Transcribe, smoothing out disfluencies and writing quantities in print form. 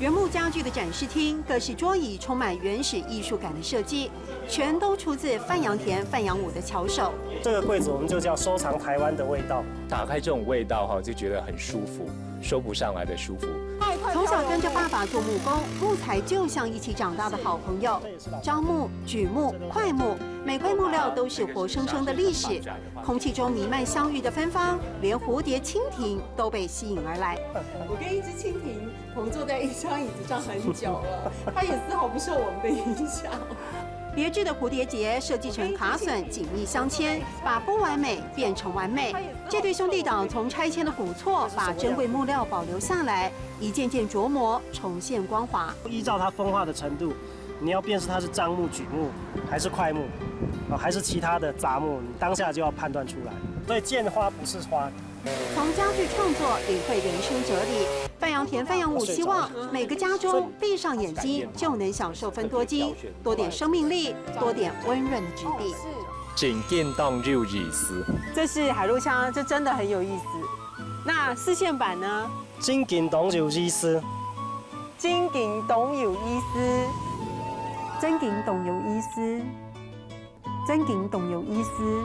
原木家具的展示厅，各式桌椅充满原始艺术感的设计，全都出自范阳田范阳武的巧手。这个柜子我们就叫收藏台湾的味道。打开这种味道哈，就觉得很舒服，说不上来的舒服。从小跟着爸爸做木工，木材就像一起长大的好朋友。樟木、榉木、桧木，每块木料都是活生生的历史。空气中弥漫香芋的芬芳，连蝴蝶、蜻蜓都被吸引而来。我跟一只蜻蜓同坐在一张椅子上很久了，它也丝毫不受我们的影响。别致的蝴蝶结设计成卡榫，紧密相牵，把不完美变成完美。这对兄弟党从拆迁的古厝，把珍贵木料保留下来，一件件琢磨，重现光华。依照它风化的程度，你要辨识它是樟木、榉木还是桧木，还是其他的杂木，你当下就要判断出来。所以见花不是花。从家具创作领会人生哲理，范阳田范阳武希望每个家中闭上眼睛就能享受芬多精，多点生命力，多点温润的质地。整件当肉意思。这是海陆枪，这真的很有意思。那四线版呢？真劲懂有意思，真劲懂有意思，真劲懂有意思，真劲懂有意思。